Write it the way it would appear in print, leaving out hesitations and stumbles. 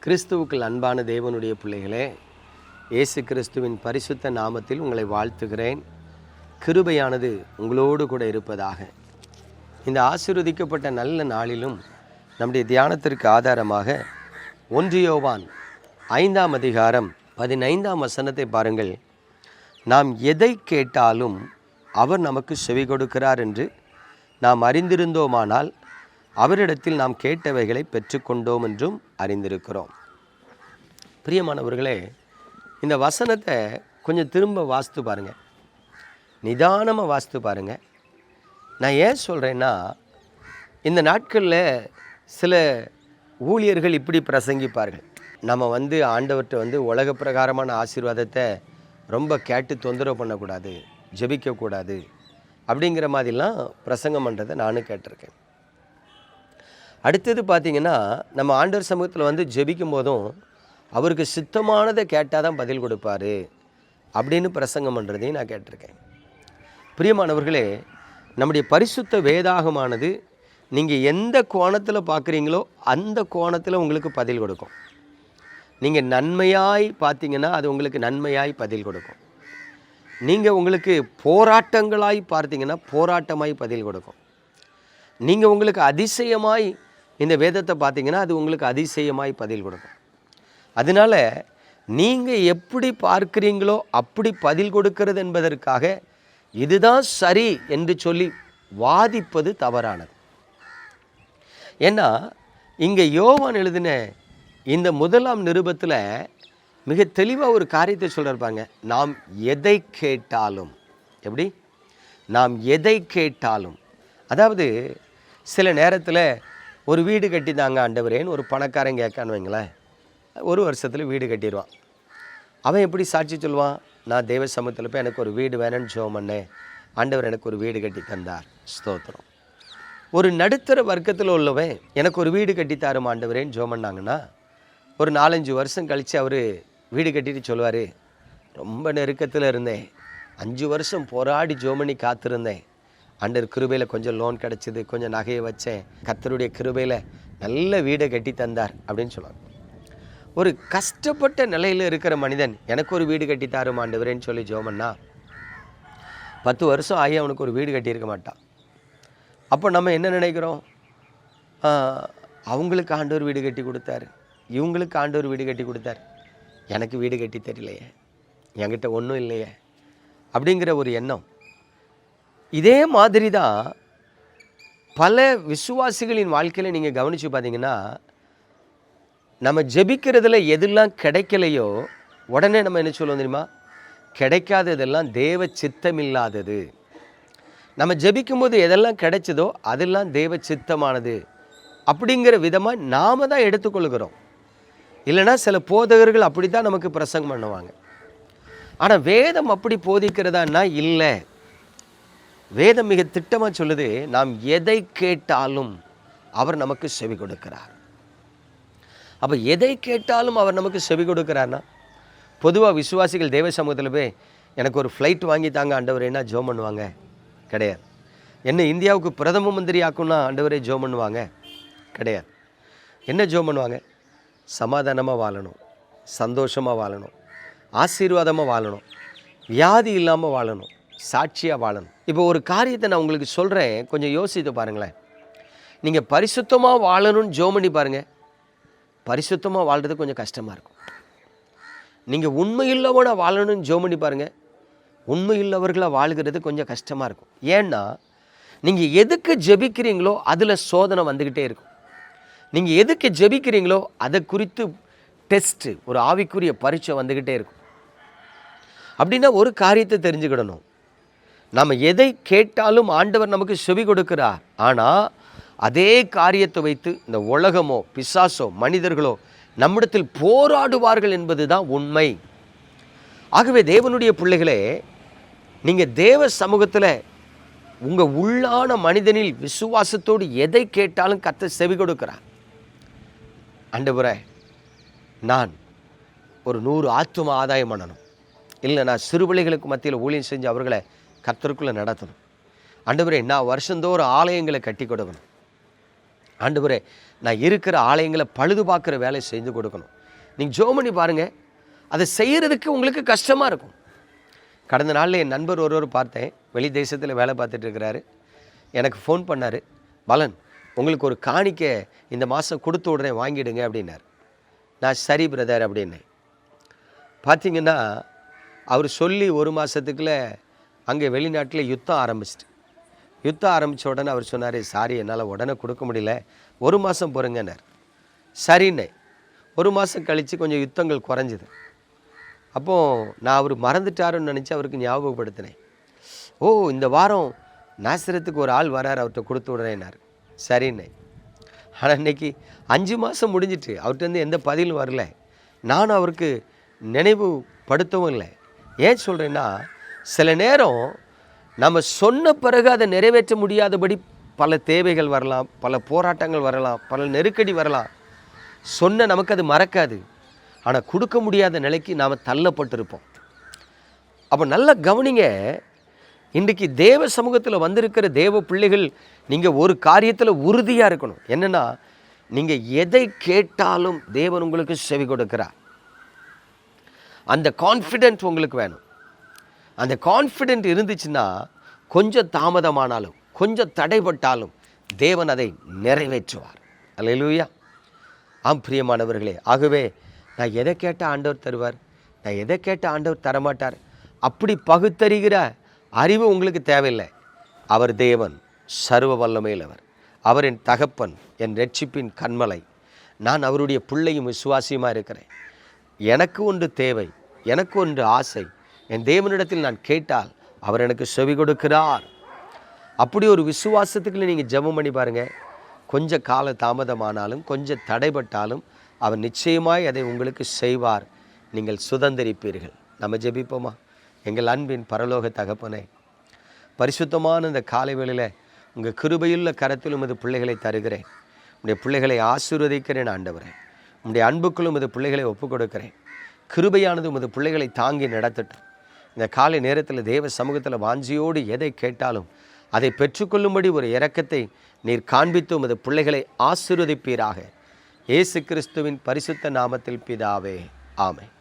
கிறிஸ்துவுக்குள் அன்பான தேவனுடைய பிள்ளைகளே, இயேசு கிறிஸ்துவின் பரிசுத்த நாமத்தில் உங்களை வாழ்த்துகிறேன். கிருபையானது உங்களோடு கூட இருப்பதாக. இந்த ஆசீர்வதிக்கப்பட்ட நல்ல நாளிலும் நம்முடைய தியானத்திற்கு ஆதாரமாக 1 யோவான் 5ஆம் அதிகாரம் 15ஆம் வசனத்தை பாருங்கள். நாம் எதை கேட்டாலும் அவர் நமக்கு செவி கொடுக்கிறார் என்று நாம் அறிந்திருந்தோமானால் அவரிடத்தில் நாம் கேட்டவைகளை பெற்றுக்கொண்டோம் என்றும் அறிந்திருக்கிறோம். பிரியமானவர்களே, இந்த வசனத்தை கொஞ்சம் திரும்ப வாசித்து பாருங்கள், நிதானமாக வாசித்து பாருங்கள். நான் ஏன் சொல்கிறேன்னா, இந்த நாட்களில் சில ஊழியர்கள் இப்படி பிரசங்கிப்பார்கள். நம்ம ஆண்டவர்கிட்ட உலக பிரகாரமான ஆசீர்வாதத்தை ரொம்ப கேட்டு தொந்தரவு பண்ணக்கூடாது, ஜெபிக்கக்கூடாது அப்படிங்கிற மாதிரிலாம் பிரசங்கம் பண்ணுறதை நானும் கேட்டிருக்கேன். அடுத்தது பார்த்திங்கன்னா, நம்ம ஆண்டவர் சமூகத்தில் ஜெபிக்கும் போதும் அவருக்கு சித்தமானதை கேட்டால் தான் பதில் கொடுப்பார் அப்படின்னு பிரசங்கம் பண்ணுறதையும் நான் கேட்டிருக்கேன். பிரியமானவர்களே, நம்முடைய பரிசுத்த வேதாகமானது நீங்கள் எந்த கோணத்தில் பார்க்குறீங்களோ அந்த கோணத்தில் உங்களுக்கு பதில் கொடுக்கும். நீங்கள் நன்மையாய் பார்த்தீங்கன்னா அது உங்களுக்கு நன்மையாய் பதில் கொடுக்கும். நீங்கள் உங்களுக்கு போராட்டங்களாய் பார்த்தீங்கன்னா போராட்டமாய் பதில் கொடுக்கும். நீங்கள் உங்களுக்கு அதிசயமாய் இந்த வேதத்தை பார்த்தீங்கன்னா அது உங்களுக்கு அதிசயமாய் பதில் கொடுக்கும். அதனால் நீங்கள் எப்படி பார்க்குறீங்களோ அப்படி பதில் கொடுக்கிறது என்பதற்காக இதுதான் சரி என்று சொல்லி வாதிப்பது தவறானது. ஏன்னா இங்கே யோவான் எழுதின இந்த 1ஆம் நிருபத்தில் மிக தெளிவாக ஒரு காரியத்தை சொல்லியிருப்பாங்க. நாம் எதை கேட்டாலும், எப்படி நாம் எதை கேட்டாலும், அதாவது சில நேரத்தில் ஒரு வீடு கட்டி தாங்க ஆண்டவரேன்னு ஒரு பணக்காரன் கேட்கான்னு வைங்களேன், 1 வருஷத்தில் வீடு கட்டிடுவான். அவன் எப்படி சாட்சி சொல்லுவான்? நான் தேவ சமூகத்தில் போய் எனக்கு ஒரு வீடு வேணும்னு ஜெபம் பண்ணேன், ஆண்டவர் எனக்கு ஒரு வீடு கட்டி தந்தார், ஸ்தோத்திரம். ஒரு நடுத்தர வர்க்கத்தில் உள்ளவன் எனக்கு ஒரு வீடு கட்டித்தாரும் ஆண்டவரேன்னு ஜெபம் பண்ணாங்கன்னா, ஒரு 4-5 வருஷம் கழித்து அவர் வீடு கட்டிட்டு சொல்லுவார், ரொம்ப நெருக்கத்தில் இருந்தேன், 5 வருஷம் போராடி ஜெபம் பண்ணி காத்திருந்தேன், ஆண்டவர் கிருபையில் கொஞ்சம் லோன் கிடச்சிது, கொஞ்சம் நகையை வச்சேன், கர்த்தருடைய கிருபையில் நல்ல வீடை கட்டி தந்தார் அப்படின்னு சொல்லுவாங்க. ஒரு கஷ்டப்பட்ட நிலையில் இருக்கிற மனிதன் எனக்கு ஒரு வீடு கட்டி தாரும் ஆண்டவரேன்னு சொல்லி ஜெபம்னா 10 வருஷம் ஆகி அவனுக்கு ஒரு வீடு கட்டியிருக்க மாட்டான். அப்போ நம்ம என்ன நினைக்கிறோம்? அவங்களுக்கு ஆண்டவர் வீடு கட்டி கொடுத்தாரு, இவங்களுக்கு ஆண்டவர் வீடு கட்டி கொடுத்தாரு, எனக்கு வீடு கட்டி தெரியலையே, என்கிட்ட ஒன்றும் இல்லையே அப்படிங்கிற ஒரு எண்ணம். இதே மாதிரி தான் பல விசுவாசிகளின் வாழ்க்கையில் நீங்கள் கவனித்து பார்த்தீங்கன்னா, நம்ம ஜெபிக்கிறதுல எதெல்லாம் கிடைக்கலையோ உடனே நம்ம என்ன சொல்லுவோம் தெரியுமா? கிடைக்காததெல்லாம் தேவ சித்தமில்லாதது. நம்ம ஜெபிக்கும்போது எதெல்லாம் கிடைச்சதோ அதெல்லாம் தேவ சித்தமானது அப்படிங்கிற விதமாக நாம் தான் எடுத்துக்கொள்கிறோம். இல்லைனா சில போதகர்கள் அப்படி தான் நமக்கு பிரசங்கம் பண்ணுவாங்க. ஆனால் வேதம் அப்படி போதிக்கிறதான்னா இல்லை. வேதம் மிக திட்டமாக சொல்லுது, நாம் எதை கேட்டாலும் அவர் நமக்கு செவி கொடுக்கிறார். அப்போ எதை கேட்டாலும் அவர் நமக்கு செவி கொடுக்கிறார்னா, பொதுவாக விசுவாசிகள் தேவ சமூகத்தில் போய் எனக்கு ஒரு ஃப்ளைட் வாங்கி தாங்க ஆண்டவரேன்னா ஜெபம் பண்ணுவாங்க? கிடையாது. என்ன இந்தியாவுக்கு பிரதம மந்திரி ஆக்குன்னா ஆண்டவரே ஜெபம் பண்ணுவாங்க? கிடையாது. என்ன ஜெபம் பண்ணுவாங்க? சமாதானமாக வாழணும், சந்தோஷமாக வாழணும், ஆசீர்வாதமாக வாழணும், வியாதி இல்லாமல் வாழணும், சாட்சியாக வாழணும். இப்போ ஒரு காரியத்தை நான் உங்களுக்கு சொல்கிறேன், கொஞ்சம் யோசித்து பாருங்களேன். நீங்கள் பரிசுத்தமாக வாழணும்னு ஜெபம் பண்ணி பாருங்கள், பரிசுத்தமாக வாழ்கிறது கொஞ்சம் கஷ்டமாக இருக்கும். நீங்கள் உண்மையுள்ளவனாக வாழணும்னு ஜெபம் பண்ணி பாருங்கள், உண்மையுள்ளவர்களாக வாழ்கிறது கொஞ்சம் கஷ்டமாக இருக்கும். ஏன்னா நீங்கள் எதுக்கு ஜெபிக்கிறீங்களோ அதில் சோதனை வந்துக்கிட்டே இருக்கும். நீங்கள் எதுக்கு ஜெபிக்கிறீங்களோ அதை குறித்து டெஸ்ட்டு, ஒரு ஆவிக்குரிய பரீட்சை வந்துக்கிட்டே இருக்கும். அப்படின்னா ஒரு காரியத்தை தெரிஞ்சுக்கிடணும், நம்ம எதை கேட்டாலும் ஆண்டவர் நமக்கு செவி கொடுக்கிறார். ஆனால் அதே காரியத்தை வைத்து இந்த உலகமோ பிசாசோ மனிதர்களோ நம்மிடத்தில் போராடுவார்கள் என்பது தான் உண்மை. ஆகவே தேவனுடைய பிள்ளைகளே, நீங்கள் தேவ சமூகத்தில் உங்கள் உள்ளான மனிதனில் விசுவாசத்தோடு எதை கேட்டாலும் கர்த்தர் செவி கொடுக்கிறார். ஆண்டவரே, நான் ஒரு 100 ஆத்தும ஆதாயம் பண்ணணும், இல்லை நான் சிறுபிள்ளைகளுக்கு மத்தியில் ஊழியம் செஞ்சு அவர்களை கர்த்தருக்குள்ளே நடத்தணும், ஆண்டவரே நான் வருஷந்தோறும் ஆலயங்களை கட்டி கொடுக்கணும், ஆண்டவரே, நான் இருக்கிற ஆலயங்களை பழுது பார்க்குற வேலையை செஞ்சு கொடுக்கணும். நீங்கள் ஜெபம் பண்ணி பாருங்கள், அதை செய்கிறதுக்கு உங்களுக்கு கஷ்டமாக இருக்கும். கடந்த நாளில் என் நண்பர் ஒருவர் பார்த்தேன், வெளி தேசத்தில் வேலை பார்த்துட்டு இருக்கிறாரு. எனக்கு ஃபோன் பண்ணார், பலன் உங்களுக்கு ஒரு காணிக்கை இந்த மாதம் கொடுத்து விட்றேன், வாங்கிடுங்க அப்படின்னார். நான் சரி பிரதர் அப்படின்னேன். பார்த்திங்கன்னா அவர் சொல்லி ஒரு மாதத்துக்குள்ளே அங்கே வெளிநாட்டில் யுத்தம் ஆரம்பித்த உடனே அவர் சொன்னார், சாரி என்னால் உடனே கொடுக்க முடியல, ஒரு மாதம் பொறுங்கன்னார். சரின்னே. ஒரு மாதம் கழித்து கொஞ்சம் யுத்தங்கள் குறைஞ்சிது. அப்போது நான் அவர் மறந்துட்டாருன்னு நினச்சி அவருக்கு ஞாபகப்படுத்தினேன். ஓ, இந்த வாரம் நாசரத்துக்கு ஒரு ஆள் வரார், அவர்கிட்ட கொடுத்து விடுறேன்னார். சரின்னே. ஆனால் இன்றைக்கி 5 மாதம் முடிஞ்சிட்டு அவர்கிட்ட எந்த பதிலும் வரல. நானும் அவருக்கு நினைவுபடுத்தவும் இல்லை. ஏன் சொல்கிறேன்னா, சில நேரம் நம்ம சொன்ன பிறகு அதை நிறைவேற்ற முடியாதபடி பல தேவைகள் வரலாம், பல போராட்டங்கள் வரலாம், பல நெருக்கடி வரலாம். சொன்ன நமக்கு அது மறக்காது, ஆனால் கொடுக்க முடியாத நிலைக்கு நாம் தள்ளப்பட்டிருப்போம். அப்போ நல்லா கவனிங்க, இன்றைக்கி தேவ சமூகத்தில் வந்திருக்கிற தேவ பிள்ளைகள், நீங்கள் ஒரு காரியத்தில் உறுதியாக இருக்கணும். என்னென்னா, நீங்கள் எதை கேட்டாலும் தேவன் உங்களுக்கு செவி கொடுக்கிறார். அந்த கான்ஃபிடென்ட் உங்களுக்கு வேணும். அந்த கான்ஃபிடென்ட் இருந்துச்சுன்னா, கொஞ்சம் தாமதமானாலும் கொஞ்சம் தடைப்பட்டாலும் தேவன் அதை நிறைவேற்றுவார். அல்லேலூயா. ஆம் பிரியமானவர்களே, ஆகவே நான் எதை கேட்டால் ஆண்டவர் தருவார், நான் எதை கேட்டால் ஆண்டவர் தரமாட்டார், அப்படி பகுத்தறிகிற அறிவு உங்களுக்கு தேவையில்லை. அவர் தேவன், சர்வ வல்லமையுள்ளவர். அவர் என் தகப்பன், என் இரட்சிப்பின் கன்மலை. நான் அவருடைய பிள்ளையும் விசுவாசியுமாக இருக்கிறேன். எனக்கு ஒன்று தேவை, எனக்கு ஒன்று ஆசை. என் தேவனிடத்தில் நான் கேட்டால் அவர் எனக்கு செவி கொடுக்கிறார். அப்படி ஒரு விசுவாசத்துக்குள்ள நீங்கள் ஜெபம் பண்ணி பாருங்கள். கொஞ்சம் கால தாமதமானாலும் கொஞ்சம் தடைப்பட்டாலும் அவர் நிச்சயமாய் அதை உங்களுக்கு செய்வார். நீங்கள் சுதந்திரிப்பீர்கள். நம்ம ஜெபிப்போமா? எங்கள் அன்பின் பரலோக தகப்பனே, பரிசுத்தமான இந்த காலை வேளையில் உங்கள் கிருபையுள்ள கரத்தில் உமது பிள்ளைகளை தருகிறேன். உடைய பிள்ளைகளை ஆசீர்வதிக்கிறேன் ஆண்டவரே. உடைய அன்புக்குள் உமது பிள்ளைகளை ஒப்புக் கொடுக்கிறேன். கிருபையானது உமது பிள்ளைகளை தாங்கி நடத்தட்டும். இந்த காலை நேரத்தில் தேவ சமூகத்தில் வாஞ்சியோடு எதை கேட்டாலும் அதை பெற்றுக்கொள்ளும்படி ஒரு இரக்கத்தை நீர் காண்பித்து உமது பிள்ளைகளை ஆசீர்வதிப்பீராக. இயேசு கிறிஸ்துவின் பரிசுத்த நாமத்தில் பிதாவே, ஆமென்.